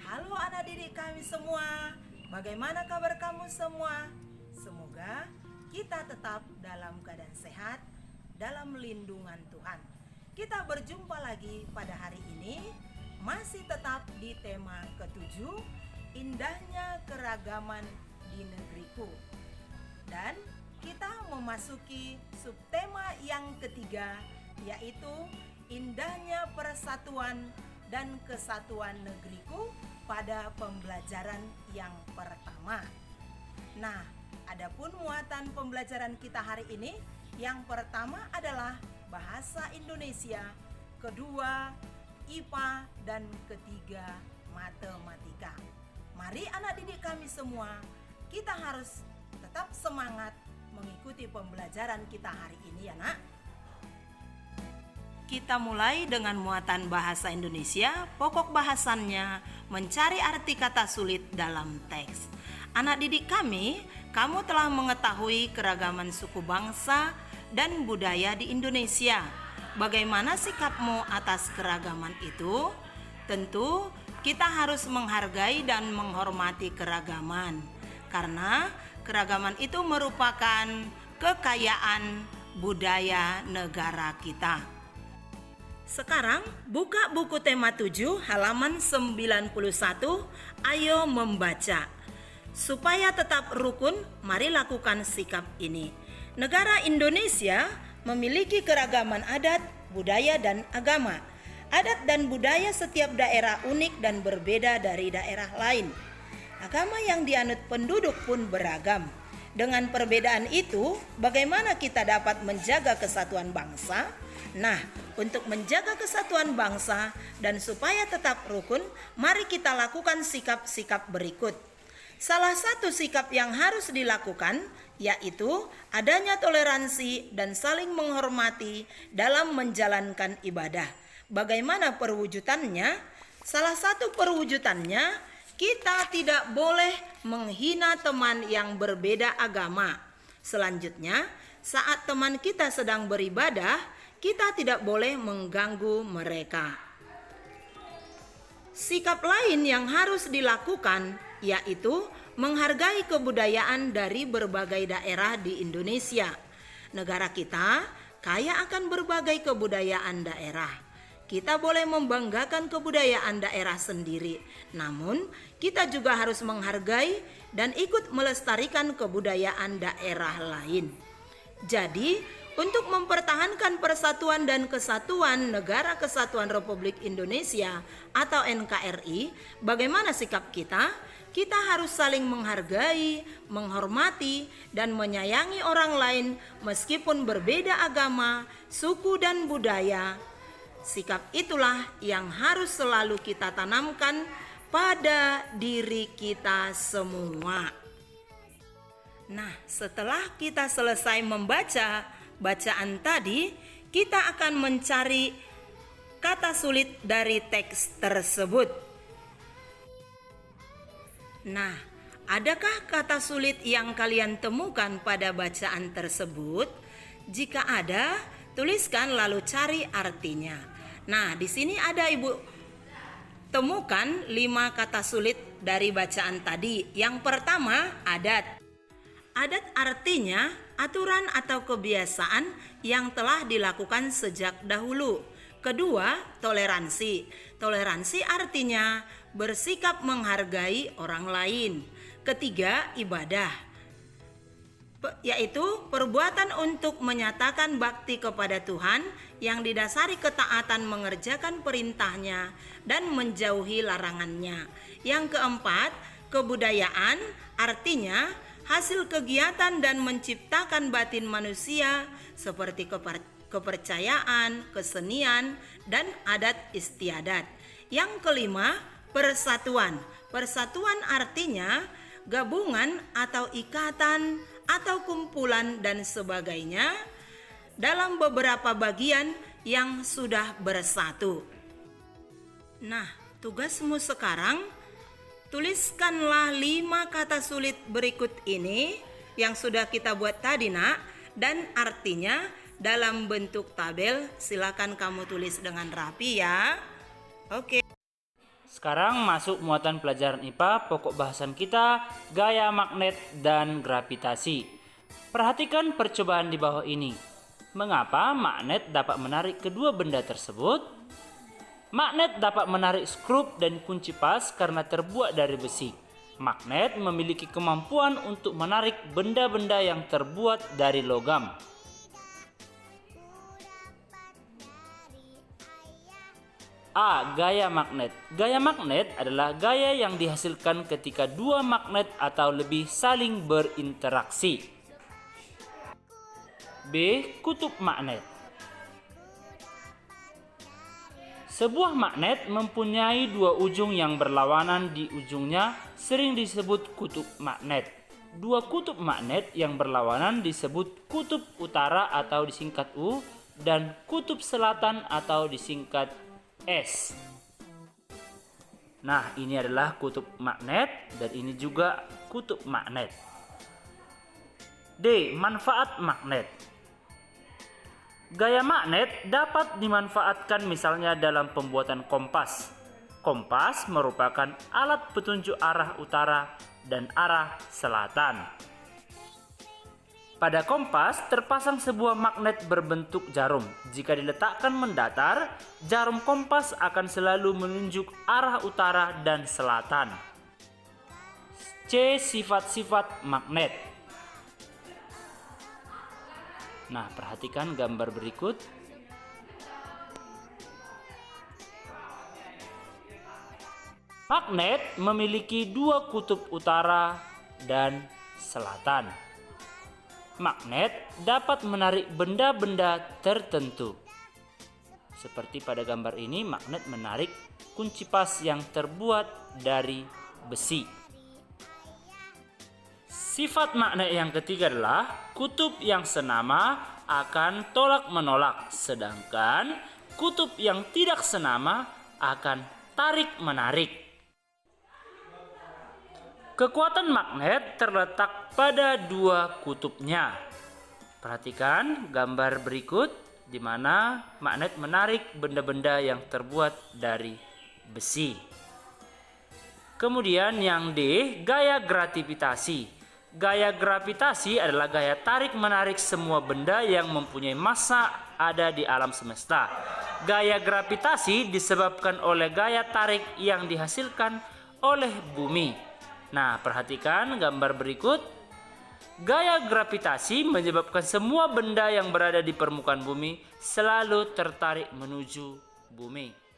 Halo anak didik kami semua, bagaimana kabar kamu semua? Semoga kita tetap dalam keadaan sehat, dalam lindungan Tuhan. Kita berjumpa lagi pada hari ini, masih tetap di tema ketujuh, indahnya keragaman di negeriku. Dan kita memasuki subtema yang ketiga, yaitu indahnya persatuan dan kesatuan negeriku pada pembelajaran yang pertama. Nah, adapun muatan pembelajaran kita hari ini, yang pertama adalah bahasa Indonesia, kedua IPA, dan ketiga matematika. Mari anak didik kami semua, kita harus tetap semangat mengikuti pembelajaran kita hari ini ya nak. Kita mulai dengan muatan bahasa Indonesia, pokok bahasannya mencari arti kata sulit dalam teks. Anak didik kami, kamu telah mengetahui keragaman suku bangsa dan budaya di Indonesia. Bagaimana sikapmu atas keragaman itu? Tentu kita harus menghargai dan menghormati keragaman, karena keragaman itu merupakan kekayaan budaya negara kita. Sekarang buka buku tema 7 halaman 91, ayo membaca. Supaya tetap rukun, mari lakukan sikap ini. Negara Indonesia memiliki keragaman adat, budaya, dan agama. Adat dan budaya setiap daerah unik dan berbeda dari daerah lain. Agama yang dianut penduduk pun beragam. Dengan perbedaan itu, bagaimana kita dapat menjaga kesatuan bangsa? Nah, untuk menjaga kesatuan bangsa dan supaya tetap rukun, mari kita lakukan sikap-sikap berikut. Salah satu sikap yang harus dilakukan yaitu adanya toleransi dan saling menghormati dalam menjalankan ibadah. Bagaimana perwujudannya? Salah satu perwujudannya, kita tidak boleh menghina teman yang berbeda agama. Selanjutnya, saat teman kita sedang beribadah, kita tidak boleh mengganggu mereka. Sikap lain yang harus dilakukan yaitu menghargai kebudayaan dari berbagai daerah di Indonesia. Negara kita kaya akan berbagai kebudayaan daerah. Kita boleh membanggakan kebudayaan daerah sendiri, namun kita juga harus menghargai dan ikut melestarikan kebudayaan daerah lain. Jadi, untuk mempertahankan persatuan dan kesatuan Negara Kesatuan Republik Indonesia atau NKRI, bagaimana sikap kita? Kita harus saling menghargai, menghormati, dan menyayangi orang lain meskipun berbeda agama, suku, dan budaya. Sikap itulah yang harus selalu kita tanamkan pada diri kita semua. Nah, setelah kita selesai membaca bacaan tadi, kita akan mencari kata sulit dari teks tersebut. Nah, adakah kata sulit yang kalian temukan pada bacaan tersebut? Jika ada, tuliskan lalu cari artinya. Nah, di sini ada Ibu temukan 5 kata sulit dari bacaan tadi. Yang pertama, adat. Adat artinya aturan atau kebiasaan yang telah dilakukan sejak dahulu. Kedua, toleransi. Toleransi artinya bersikap menghargai orang lain. Ketiga, ibadah, yaitu perbuatan untuk menyatakan bakti kepada Tuhan yang didasari ketaatan mengerjakan perintahnya dan menjauhi larangannya. Yang keempat, kebudayaan artinya hasil kegiatan dan menciptakan batin manusia seperti kepercayaan, kesenian, dan adat istiadat. Yang kelima, persatuan. Persatuan artinya gabungan atau ikatan atau kumpulan dan sebagainya dalam beberapa bagian yang sudah bersatu. Nah, tugasmu sekarang, tuliskanlah 5 kata sulit berikut ini yang sudah kita buat tadi nak, dan artinya dalam bentuk tabel. Silakan kamu tulis dengan rapi ya. Oke. Sekarang masuk muatan pelajaran IPA, pokok bahasan kita, gaya magnet dan gravitasi. Perhatikan percobaan di bawah ini. Mengapa magnet dapat menarik kedua benda tersebut? Magnet dapat menarik skrup dan kunci pas karena terbuat dari besi. Magnet memiliki kemampuan untuk menarik benda-benda yang terbuat dari logam. A. Gaya magnet. Gaya magnet adalah gaya yang dihasilkan ketika dua magnet atau lebih saling berinteraksi. B. Kutub magnet. Sebuah magnet mempunyai dua ujung yang berlawanan di ujungnya, sering disebut kutub magnet. Dua kutub magnet yang berlawanan disebut kutub utara atau disingkat U, dan kutub selatan atau disingkat S. Nah, ini adalah kutub magnet dan ini juga kutub magnet. D. Manfaat magnet. Gaya magnet dapat dimanfaatkan misalnya dalam pembuatan kompas. Kompas merupakan alat petunjuk arah utara dan arah selatan. Pada kompas terpasang sebuah magnet berbentuk jarum. Jika diletakkan mendatar, jarum kompas akan selalu menunjuk arah utara dan selatan. C. Sifat-sifat magnet. Nah, perhatikan gambar berikut. Magnet memiliki dua kutub utara dan selatan. Magnet dapat menarik benda-benda tertentu. Seperti pada gambar ini, magnet menarik kunci pas yang terbuat dari besi. Sifat magnet yang ketiga adalah kutub yang senama akan tolak-menolak, sedangkan kutub yang tidak senama akan tarik-menarik. Kekuatan magnet terletak pada dua kutubnya. Perhatikan gambar berikut di mana magnet menarik benda-benda yang terbuat dari besi. Kemudian yang D, gaya gravitasi. Gaya gravitasi adalah gaya tarik-menarik semua benda yang mempunyai massa ada di alam semesta. Gaya gravitasi disebabkan oleh gaya tarik yang dihasilkan oleh bumi. Nah, perhatikan gambar berikut. Gaya gravitasi menyebabkan semua benda yang berada di permukaan bumi selalu tertarik menuju bumi.